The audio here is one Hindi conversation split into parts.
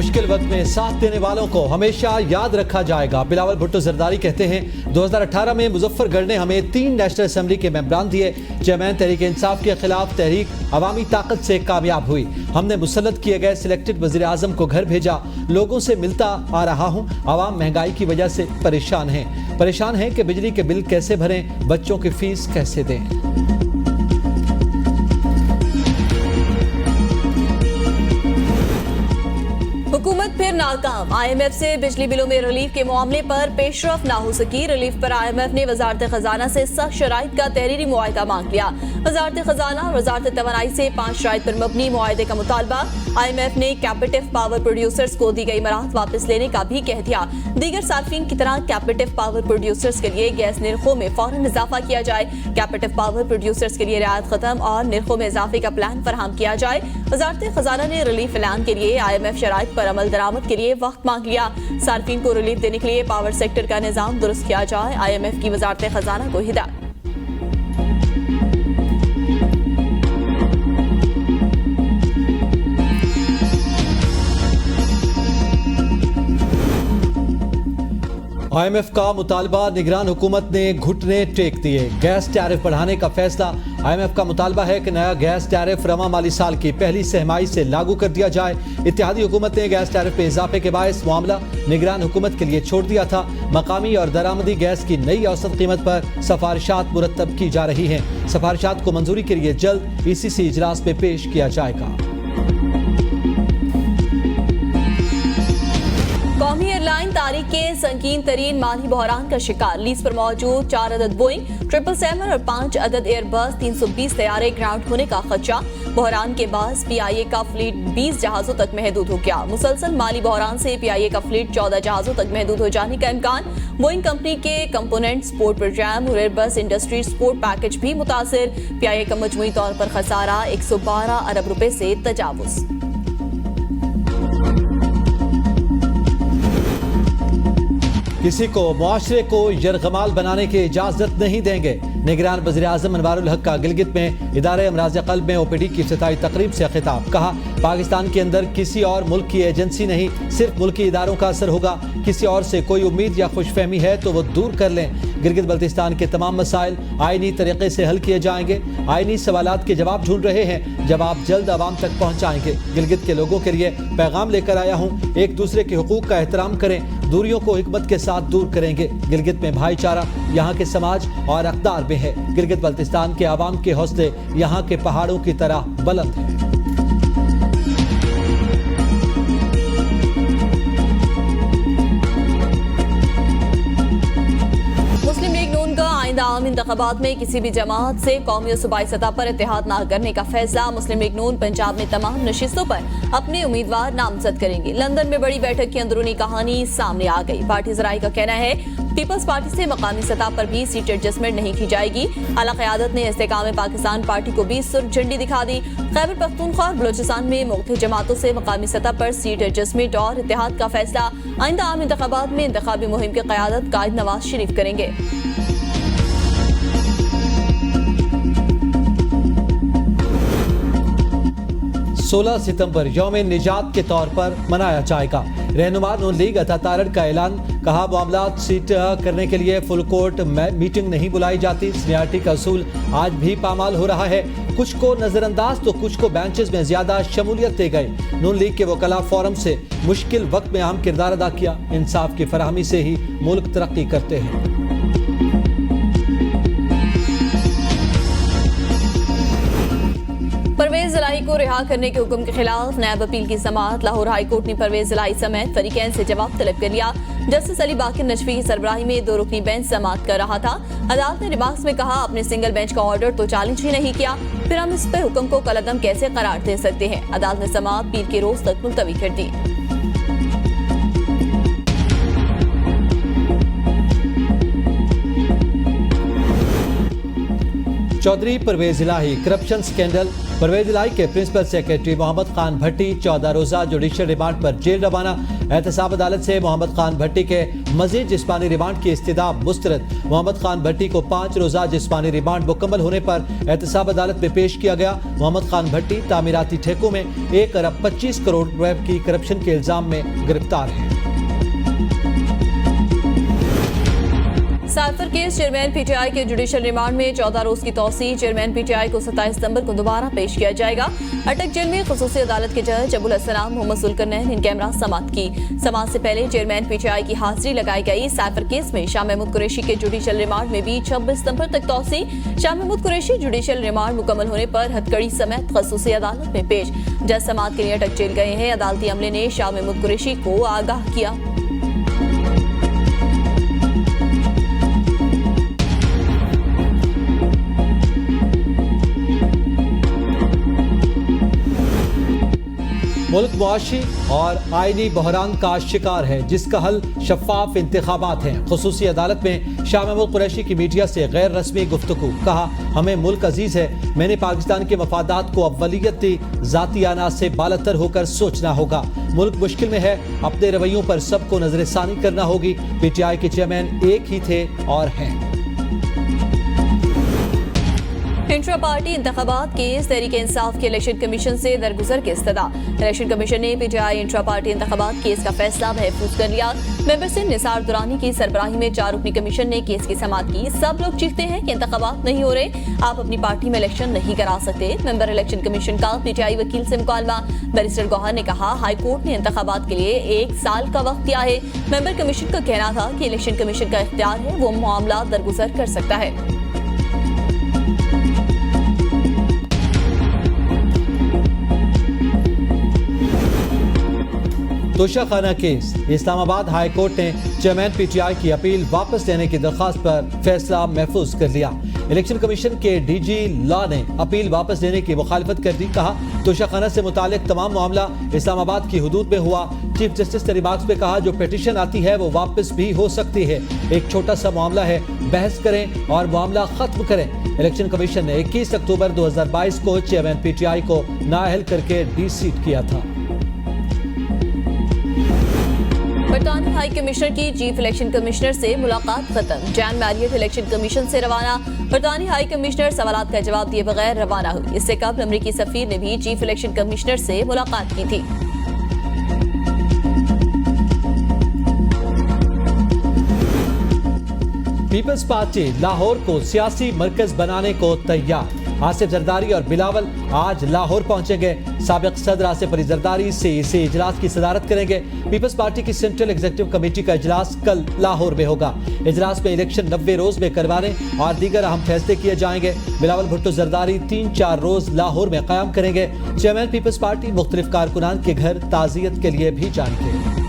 मुश्किल वक्त में साथ देने वालों को हमेशा याद रखा जाएगा। बिलावल भुट्टो जरदारी कहते हैं 2018 में मुजफ्फरगढ़ ने हमें 3 नेशनल असेंबली के मेंबरान दिए। चेयरमैन तहरीक इंसाफ के खिलाफ तहरीक अवामी ताकत से कामयाब हुई। हमने मुसल्लत किए गए सिलेक्टेड वजीर आजम को घर भेजा। लोगों से मिलता आ रहा हूँ। आवाम महंगाई की वजह से परेशान हैं कि बिजली के बिल कैसे भरें, बच्चों की फीस कैसे दें। हुकूमत फिर नाकाम। IMF से बिजली बिलों में रिलीफ के मामले पर पेशरफ ना हो सकी। रिलीफ पर IMF ने वजारत खजाना से सख्त शराइत का तहरीरी मुआहदा मांग लिया। वजारत खजाना और वजारत तवानाई से 5 शराइत पर मबनी मुआहदे का मुतालबा। IMF ने कैपेटिव पावर प्रोड्यूसर्स को दी गई मराहत वापस लेने का भी कह दिया। दीगर सार्फिन की तरह कैपेटिव पावर प्रोड्यूसर्स के लिए गैस निर्खों में फौरन इजाफा किया जाए। कैपेटिव पावर प्रोड्यूसर्स के लिए रियायत खत्म और निर्खों में इजाफे का प्लान फराहम किया जाए। वजारत खजाना ने रिलीफ ऐलान के लिए IMF शराइत पर अमल दरामद के लिए वक्त मांग लिया। सार्फिन को रिलीफ देने के लिए पावर सेक्टर का निजाम दुरुस्त किया जाए। IMF की वजारत खजाना को हिदायत। IMF का मुतालबा, निगरान हुकूमत ने घुटने टेक दिए। गैस टैरिफ बढ़ाने का फैसला। IMF का मुतालबा है कि नया गैस टैरिफ रवां माली साल की पहली सहमाई से लागू कर दिया जाए। इत्तेहादी हुकूमत ने गैस टैरिफ में इजाफे के बायस मामला निगरान हुकूमत के लिए छोड़ दिया था। मकामी और दरामदी गैस की नई औसत कीमत पर सिफारिशात मुरतब की जा रही हैं। सिफारिशात को मंजूरी के लिए जल्द ECC इजलास में पेश किया जाएगा। कौमी एयरलाइन तारीख के संगीन तरीन माली बहरान का शिकार। लीज पर मौजूद 4 अदद बोइंग 777 और 5 अदद एयरबस 320 तैयारे ग्राउंड होने का खदशा। बहरान के बाद PIA का फ्लीट 20 जहाजों तक महदूद हो गया। मुसलसल माली बहरान से PIA का फ्लीट 14 जहाजों तक महदूद हो जाने का इम्कान। बोइंग कंपनी के कंपोनेंट सपोर्ट प्रोग्राम और एयरबस इंडस्ट्री सपोर्ट पैकेज भी मुतासिर। PIA का मजमूई तौर पर खसारा 112 अरब रुपए से तजावुज। किसी को मुआशरे को यरगमाल बनाने की इजाजत नहीं देंगे। निगरान वज़ीर आज़म अनवारुल हक का गिलगित में इदारे अमराज क़ल्ब में OPD की इफ्तिताई तकरीब से खिताब। कहा, पाकिस्तान के अंदर किसी और मुल्क की एजेंसी नहीं, सिर्फ मुल्की इदारों का असर होगा। किसी और से कोई उम्मीद या खुशफहमी है तो वो दूर कर लें। गिलगित बल्तिस्तान के तमाम मसाइल आईनी तरीके से हल किए जाएंगे। आईनी सवालात के जवाब ढूंढ रहे हैं, जवाब जल्द आवाम तक पहुँचाएंगे। गिलगित के लोगों के लिए पैगाम लेकर आया हूँ, एक दूसरे के हुकूक का एहतराम करें, दूरियों को हिकमत के साथ दूर करेंगे। गिलगित में भाईचारा यहाँ के समाज और अक़दार में है। गिलगित बल्तिस्तान के आवाम के हौसले यहाँ के पहाड़ों की तरह बुलंद हैं। मुस्लिम लीग नून का आइंदा आम इंतखाबात में किसी भी जमात से कौमी और सूबाई सतह पर इत्तेहाद न करने का फैसला। मुस्लिम लीग नून पंजाब में तमाम नशिस्तों पर अपने उम्मीदवार नामजद करेंगे। लंदन में बड़ी बैठक की अंदरूनी कहानी सामने आ गई। पार्टी ज़राई का कहना है पीपल्स पार्टी से मकामी सतह पर भी सीट एडजस्टमेंट नहीं की जाएगी। आला क़यादत ने इस्तेकाम पाकिस्तान पार्टी को भी सुर्ख झंडी दिखा दी। खैबर पख्तूनख्वा और बलोचिस्तान में मुख्तलिफ जमातों से मकामी सतह पर सीट एडजस्टमेंट और इत्तेहाद का फैसला आइंदा आम इंतखाबात में इंतखाबी मुहिम की क़यादत कायद नवाज शरीफ करेंगे। 16 सितंबर यौम निजात के तौर पर मनाया जाएगा। रहनुमा नून लीग अता तारड़ का ऐलान। कहा, मामलात सीट करने के लिए फुल कोर्ट मीटिंग नहीं बुलाई जाती। सीनियरिटी का असूल आज भी पामाल हो रहा है। कुछ को नजरअंदाज तो कुछ को बेंचेस में ज्यादा शमूलियत दे गए। नून लीग के वकला फोरम से मुश्किल वक्त में अहम किरदार अदा किया। इंसाफ की फराहमी से ही मुल्क तरक्की करते हैं। परवेज इलाही को रिहा करने के हुक्म के खिलाफ नायब अपील की समाअत। लाहौर हाई कोर्ट ने परवेज इलाही समेत फरीकैन से जवाब तलब कर लिया। जस्टिस अली बाकिर नजफी की सरबराही में 2 रुकनी बेंच समाअत कर रहा था। अदालत ने रिमार्क्स में कहा, अपने सिंगल बेंच का ऑर्डर तो चैलेंज ही नहीं किया, फिर हम इस पे हुक्म को कलअदम कैसे करार दे सकते हैं। अदालत ने समाअत पीर के रोज तक मुलतवी कर दी। चौधरी परवेज इलाही करप्शन स्कैंडल। परवेज इलाही के प्रिंसिपल सेक्रेटरी मोहम्मद खान भट्टी 14 रोजा जुडिशियल रिमांड पर जेल रवाना। एहतसाब अदालत से मोहम्मद खान भट्टी के मजीद जिस्मानी रिमांड की इस्तदा मुस्तरद। मोहम्मद खान भट्टी को 5 रोजा जिस्मानी रिमांड मुकम्मल होने पर एहतसाब अदालत में पेश किया गया। मोहम्मद खान भट्टी तामीराती ठेकों में 1 अरब 25 करोड़ रुपए की करप्शन के इल्जाम में गिरफ्तार है। साइफर केस चेयरमैन पीटीआई के जुडिशियल रिमांड में 14 रोज की तौसी। चेयरमैन पीटीआई को 27 सितंबर को दोबारा पेश किया जाएगा। अटक जेल में खुसूसी अदालत के जज अबुल हसन मोहम्मद सुल्करनैन इन कैमरा समाअत की। समाअत से पहले चेयरमैन पीटीआई की हाजिरी लगाई गई। साइफर केस में शाह महमूद कुरैशी के जुडिशियल रिमांड में भी 26 सितंबर तक तौसी। शाह महमूद कुरैशी जुडिशियल रिमांड मुकम्मल होने पर हथकड़ी समेत खुसूसी अदालत में पेश। जज समाअत के लिए अटक जेल गए हैं। अदालती अमले ने शाह महमूद कुरैशी को आगाह किया। मुल्क मुआशी और आईनी बहरान का शिकार है जिसका हल शफाफ इंतखाबात हैं। खुसूसी अदालत में शाह महमूद कुरैशी की मीडिया से गैर रस्मी गुफ्तगू। कहा, हमें मुल्क अजीज है, मैंने पाकिस्तान के मफादात को अव्वलियत दी, जाती अनाज से बालतर होकर सोचना होगा। मुल्क मुश्किल में है, अपने रवैयों पर सबको नजरसानी करना होगी। पीटीआई के चेयरमैन एक ही थे और हैं। इंट्रा पार्टी इंतखाबात केस तहरीक इंसाफ के इलेक्शन कमीशन से दरगुजर की इस्तदा। इलेक्शन कमीशन ने पीटीआई इंट्रा पार्टी इंतखाबात केस का फैसला महफूज कर लिया। मेंबर से निसार दुरानी की सरबराही में 4 रुकनी कमीशन ने केस की समाअत की। सब लोग चीखते हैं कि इंतखाबात नहीं हो रहे, आप अपनी पार्टी में इलेक्शन नहीं करा सकते। मेंबर इलेक्शन कमीशन का पीटीआई वकील से मुकालमा। बैरिस्टर गौहर ने कहा, हाईकोर्ट ने इंतखाबात के लिए 1 साल का वक्त दिया है। मेंबर कमीशन का कहना था कि इलेक्शन कमीशन का इख्तियार है, वो मामला दरगुजर कर सकता है। Toshakhana case. Islamabad high court ने चेयरमैन पीटीआई की अपील वापस लेने की दरख्वास्त पर फैसला महफूज कर लिया। इलेक्शन कमीशन के डीजी लॉ ने अपील वापस लेने की मुखालफत कर दी। कहा, तोशाखाना से मुतालिक तमाम मामला इस्लामाबाद की हुदूद में हुआ। चीफ जस्टिस ने रिमार्क्स में कहा, जो पिटीशन आती है वो वापस भी हो सकती है। एक छोटा सा मामला है, बहस करें और मामला खत्म करें। इलेक्शन कमीशन ने 21 अक्टूबर 2022 को चेयरमैन पीटीआई को नाअहल करके डीसीट किया था। बरतानी हाई कमिश्नर की चीफ इलेक्शन कमिश्नर से मुलाकात खत्म। जैन मैरियट इलेक्शन कमीशन से रवाना। बरतानी हाई कमिश्नर सवालात का जवाब दिए बगैर रवाना हुई। इससे कबल अमरीकी सफीर ने भी चीफ इलेक्शन कमिश्नर से मुलाकात की थी। पीपल्स पार्टी लाहौर को सियासी मरकज बनाने को तैयार। आसिफ जरदारी और बिलावल आज लाहौर पहुंचेंगे। साबिक सदर आसिफ अली जरदारी से इजलास की सदारत करेंगे। पीपल्स पार्टी की सेंट्रल एग्जीक्यूटिव कमेटी का इजलास कल लाहौर में होगा। इजलास में इलेक्शन 90 रोज में करवाने और दीगर अहम फैसले किए जाएंगे। बिलावल भुट्टो जरदारी 3-4 रोज लाहौर में क़याम करेंगे। चेयरमैन पीपल्स पार्टी मुख्तलिफ कारकुनान के घर ताज़ियत के लिए भी जाएंगे।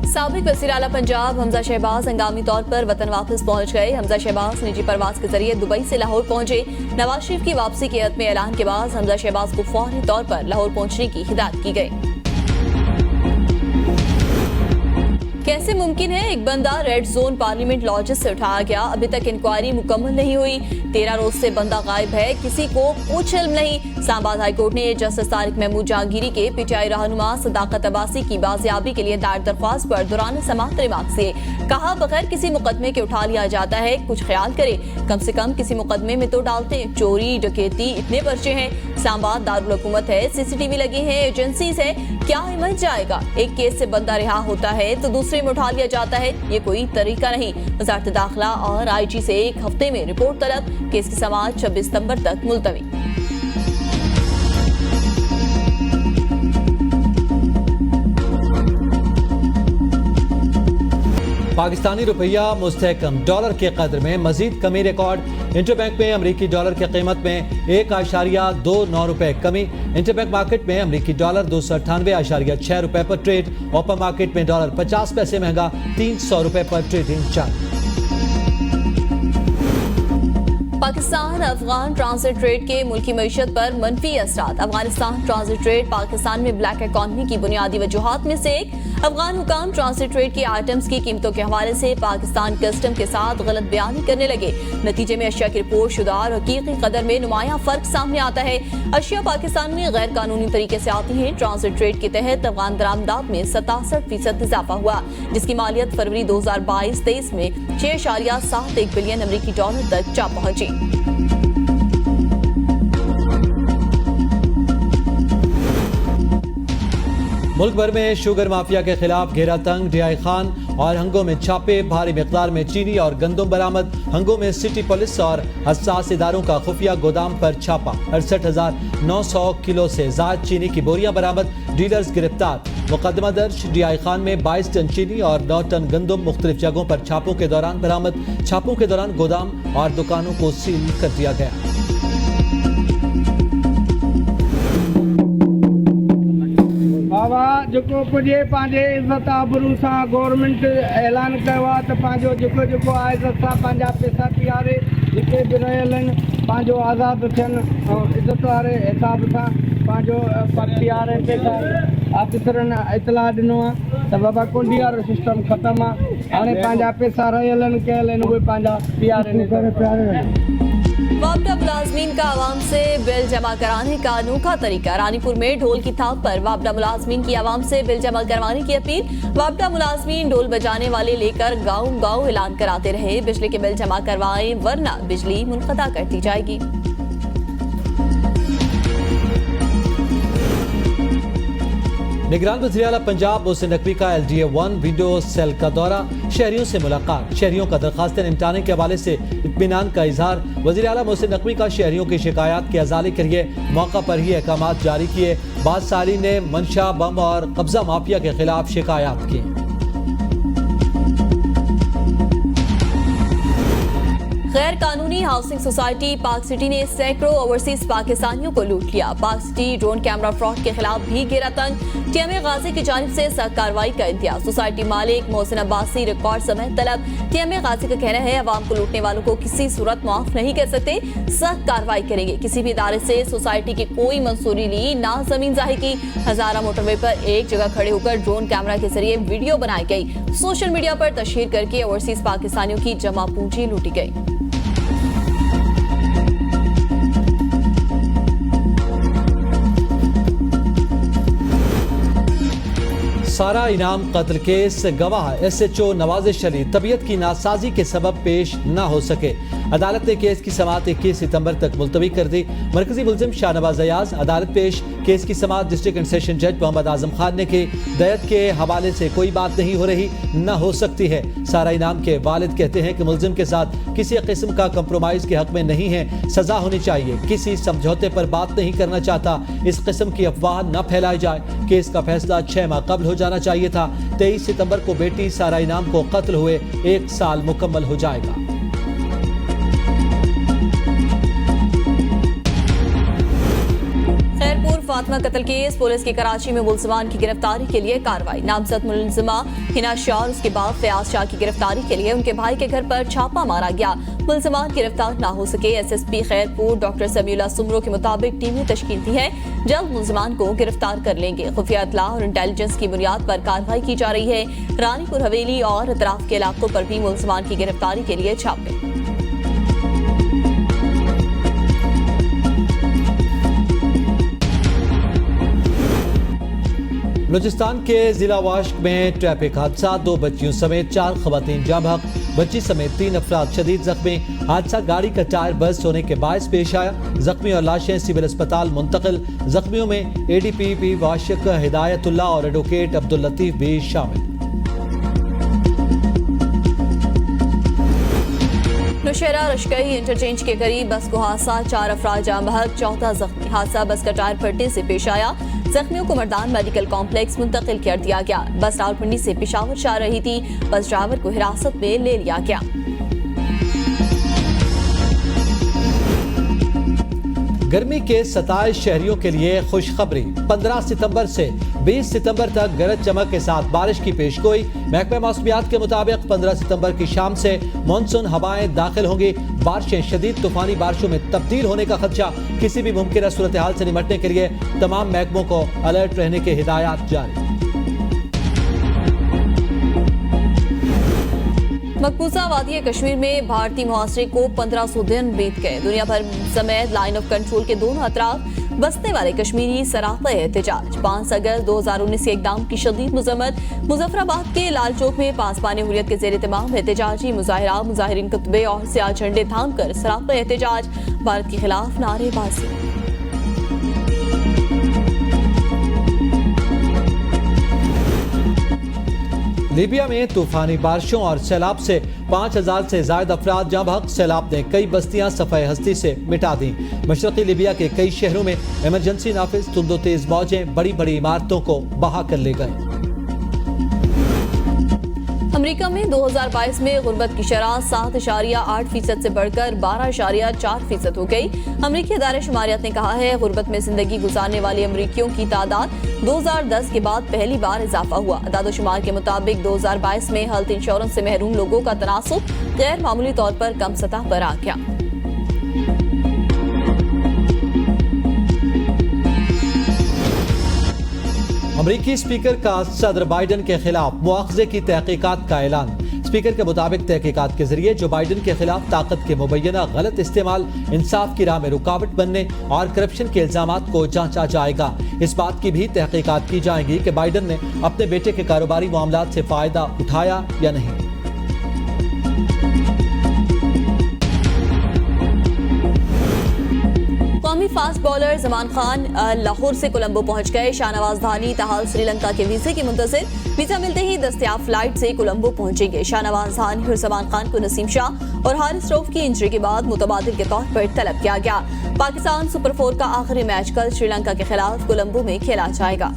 साबिक वज़ीर आला पंजाब हमजा शहबाज हंगामी तौर पर वतन वापस पहुंच गए। हमजा शहबाज निजी परवाज के जरिए दुबई से लाहौर पहुंचे। नवाज शरीफ की वापसी के हद में ऐलान के बाद हमजा शहबाज को फौरी तौर पर लाहौर पहुंचने की हिदायत की गई। कैसे मुमकिन है एक बंदा रेड जोन पार्लियामेंट लॉजेस से उठाया गया, अभी तक इंक्वायरी मुकम्मल नहीं हुई। 13 रोज से बंदा गायब है, किसी को कुछ इल्म नहीं। इस्लामाबाद हाईकोर्ट ने जस्टिस तारिक महमूद जहांगीरी के पीटीआई रहनुमा सदाकत अब्बासी की बाजियाबी के लिए दायर दरख्वास्त पर दौरान समाअत रिमार्क्स दिए। कहा, बगैर किसी मुकदमे के उठा लिया जाता है, कुछ ख्याल करे, कम से कम किसी मुकदमे में तो डालते। चोरी डकैती इतने पर्चे हैं, इस्लामाबाद दारुल हुकूमत है, सीसीटीवी लगे हैं, एजेंसीज है, क्या हिम्मत जाएगा। एक केस से बंदा रिहा होता है तो दूसरे में उठा लिया जाता है, ये कोई तरीका नहीं। वज़ारत दाखिला और आईजी से 1 हफ्ते में रिपोर्ट तलब। केस की समाअत 26 सितंबर तक मुलतवी। पाकिस्तानी रुपया मुस्तहकम, डॉलर के कदर में मजीद कमी रिकॉर्ड। इंटरबैंक में अमरीकी डॉलर की कीमत में 1.29 रुपए कमी। इंटरबैंक मार्केट में अमरीकी डॉलर 298.6 रुपए पर ट्रेड। ओपन मार्केट में डॉलर 50 पैसे महंगा 300 रुपए पर ट्रेडिंग चल। पाकिस्तान अफगान ट्रांजिट ट्रेड के मुल्की मईशत पर मनफी असरात। अफगानिस्तान ट्रांजिट ट्रेड पाकिस्तान में ब्लैक इकॉनमी की बुनियादी वजूहात में से एक। अफगान हुकाम ट्रांजिट ट्रेड की आइटम्स की कीमतों के हवाले से पाकिस्तान कस्टम के साथ गलत बयानी करने लगे। नतीजे में अशिया की रिपोर्ट शुदा और हकीकी कदर में नुमाया फर्क सामने आता है। अशिया पाकिस्तान में गैर कानूनी तरीके से आती है। ट्रांजिट ट्रेड के तहत अफगान दरामदात में 67% इजाफा हुआ, जिसकी मालियत फरवरी 2022-23 में 6.71 बिलियन अमरीकी डॉलर तक जा पहुंची। मुल्क भर में शुगर माफिया के खिलाफ घेरा तंग, डीआई खान और हंगो में छापे, भारी मिकदार में चीनी और गंदम बरामद। हंगो में सिटी पुलिस और हसास इदारों का खुफिया गोदाम पर छापा, 68,900 किलो से ज्यादा चीनी की बोरियां बरामद, डीलर्स गिरफ्तार। मुकदमा दर्ज, डीआई खान में 22 टन चीनी और 9 टन गंदम मुख्तलिफ जगहों पर छापों के दौरान बरामद। छापों के दौरान गोदाम और दुकानों को सील कर दिया गया। बाबा जेको पुजे पंहिंजे इज़त आबरू सां गवर्नमेंट ऐलान कयो आहे त पंहिंजो जेको आहे इज़त सां पंहिंजा पैसा पीआरे जिते बि रहियल आहिनि पंहिंजो आज़ादु थियनि ऐं इज़त वारे हिसाब सां पंहिंजो पीआरे पैसा ऑफिसरनि इतलाह ॾिनो आहे त बाबा कुंडी वारो सिस्टम ख़तमु आहे, हाणे पंहिंजा पैसा रहियल आहिनि कयल आहिनि उहे पंहिंजा पीआरे। वापडा मुलाजमीन का आवाम से बिल जमा कराने का अनोखा तरीका। रानीपुर में ढोल की थाप पर वापडा मुलाजमीन की आवाम से बिल जमा करवाने की अपील। वापडा मुलाजमीन ढोल बजाने वाले लेकर गाँव गाँव ऐलान कराते रहे, बिजली के बिल जमा करवाएं वरना बिजली मुनक़ता कर दी जाएगी। निगरान वज़ीर आला पंजाब मोहसिन नकवी का LDA-1 विंडो सेल का दौरा, शहरियों से मुलाकात, शहरियों का दरखास्तें निपटाने के हवाले से इत्मीनान का इजहार। वज़ीर आला मोहसिन नकवी का शहरियों की शिकायत के अजाले के लिए मौका पर ही अहकाम जारी किए। बाद साली ने मंशा बम और कब्जा माफिया के खिलाफ शिकायत की। गैर कानूनी हाउसिंग सोसाइटी पार्क सिटी ने सैकड़ों ओवरसीज पाकिस्तानियों को लूट लिया। Park city drone camera fraud के खिलाफ भी घेरा तंग, TMA गाजी की जानिब से सख्त कार्रवाई का इंतजार। सोसाइटी मालिक मोहसिन अब्बासी रिकॉर्ड समेत तलब। TMA गाजी का कहना है अवाम को लूटने वालों को किसी सूरत माफ नहीं कर सकते, सख्त कार्रवाई करेंगे। किसी भी इदारे से सोसाइटी की कोई मंसूरी ली ना जमीन जाहिर की। हजारा मोटरवे पर एक जगह खड़े होकर ड्रोन कैमरा के जरिए वीडियो बनाई गई, सोशल मीडिया पर तशहीर करके ओवरसीज पाकिस्तानियों की जमा पूंजी लूटी गई। सारा इनाम कत्ल केस, गवाह SHO नवाजिश अली तबीयत की नासाजी के सबब पेश न हो सके। अदालत ने केस की समाअत 21 सितंबर तक मुलतवी कर दी। मरकजी मुलजिम शाहनवाज अयाज अदालत पेश। केस की समाअत डिस्ट्रिक्ट एंड सेशन जज मोहम्मद आजम खान ने की। दैत के हवाले से कोई बात नहीं हो रही, न हो सकती है। सारा इनाम के वालिद कहते हैं कि मुलजिम के साथ किसी किस्म का कंप्रोमाइज के हक में नहीं है, सजा होनी चाहिए। किसी समझौते पर बात नहीं करना चाहता। इस किस्म की अफवाह न फैलाई जाए। केस का फैसला 6 माह कबल हो जाना चाहिए था। 23 सितंबर को बेटी सारा इनाम को कत्ल हुए 1 साल मुकम्मल हो जाएगा। फातिमा कत्ल केस, पुलिस की कराची में मुलजमान की गिरफ्तारी के लिए कार्रवाई। नामजद मुलजिमा हिना शाह और उसके बाद फयाज शाह की गिरफ्तारी के लिए उनके भाई के घर पर छापा मारा गया। मुलजमान गिरफ्तार ना हो सके, SSP खैरपुर डॉक्टर समीउल्लाह सुमरो के मुताबिक टीमें तश्कील दी है, जल्द मुलजमान को गिरफ्तार कर लेंगे। खुफिया इत्तला और इंटेलिजेंस की बुनियाद पर कार्रवाई की जा रही है। रानीपुर हवेली और अतराफ के इलाकों पर भी मुलजमान की गिरफ्तारी के लिए छापे। बलूचिस्तान के जिला वाश में ट्रैफिक हादसा, 2 बच्चियों समेत 4 खवातीन जाँ बहक, बच्ची समेत 3 अफराद शदीद जख्मी। हादसा गाड़ी का टायर बस्ट होने के बायस पेश आया। जख्मी और लाशें सिविल अस्पताल मुंतकिल। जख्मियों में ADPP वाशिक हिदायतुल्ला और एडवोकेट अब्दुल लतीफ भी शामिल। नौशहरा रशकई इंटरचेंज के करीब बस को हादसा, 4 अफराद जाँ बहक, 14 जख्मी। हादसा बस का टायर फटने से पेश आया। जख्मियों को मर्दान मेडिकल कॉम्प्लेक्स मुंतकिल कर दिया गया। बस रावलपिंडी से पेशावर जा रही थी। बस ड्राइवर को हिरासत में ले लिया गया। गर्मी के 27 शहरियों के लिए खुशखबरी। 15 सितंबर से 20 सितंबर तक गरज चमक के साथ बारिश की पेशगोई। महकमे मौसमियात के मुताबिक 15 सितंबर की शाम से मानसून हवाएं दाखिल होंगी। बारिशें शदीद तूफानी बारिशों में तब्दील होने का खदशा। किसी भी मुमकिन सूरत हाल से निपटने के लिए तमाम महकमों को अलर्ट रहने की हिदायत जारी। मकबूजा वादी कश्मीर में भारतीय मुआसरे को 1500 दिन बीत गए। दुनिया भर समेत लाइन ऑफ कंट्रोल के दोनों अतराफ बसने वाले कश्मीरी सरापा एहतजाज। 5 अगस्त 2019 के इकदाम की शदीद मजम्मत। मुजफ्फराबाद के लाल चौक में पासबान हुर्रियत के जेर तमाम एहतजाजी मुजाहिरा। मुजाहिरीन कुतबे और स्याह झंडे थाम कर सरापा एहतजाज। भारत के खिलाफ नारेबाजी। लीबिया में तूफानी बारिशों और सैलाब से 5000 से ज्यादा अफराद जहाँ बहक। सैलाब ने कई बस्तियां सफ़े हस्ती से मिटा दी। मशरक़ी लीबिया के कई शहरों में इमरजेंसी नाफिज। तुंदो तेज मौजें बड़ी बड़ी इमारतों को बहा कर ले गए। अमेरिका में 2022 में गुर्बत की शरह 7.8% से बढ़कर 12.4% हो गई। अमेरिकी अदारे शुमारियात ने कहा है गुर्बत में जिंदगी गुजारने वाले अमेरिकियों की तादाद 2010 के बाद पहली बार इजाफा हुआ। अदाद-ओ-शुमार के मुताबिक 2022 में हेल्थ इंश्योरेंस से महरूम लोगों का तनासुब गैर मामूली तौर पर कम सतह पर आ गया। अमरीकी स्पीकर का सदर बाइडन के खिलाफ मुआखजे की तहकीकात का ऐलान। स्पीकर के मुताबिक तहकीकात के जरिए जो बाइडन के खिलाफ ताकत के मुबैना गलत इस्तेमाल इंसाफ की राह में रुकावट बनने और करप्शन के इल्जामात को जांचा जाएगा। इस बात की भी तहकीकात की जाएगी कि बाइडन ने अपने बेटे के कारोबारी मामलात से फायदा उठाया या नहीं। कौमी फास्ट बॉलर जमान खान लाहौर से कोलंबो पहुंच गए। शाहनवाज धानी ताहाल श्रीलंका के वीजे की मुंतजिर। वीजा मिलते ही दस्तयाब फ्लाइट से कोलंबो पहुंचेंगे। शाहनवाज धानी और जमान खान को नसीम शाह और हारिस रऊफ की इंजरी के बाद मुतबादिल के तौर पर तलब किया गया। पाकिस्तान सुपर 4 का आखिरी मैच कल श्रीलंका के खिलाफ कोलंबो में खेला जाएगा।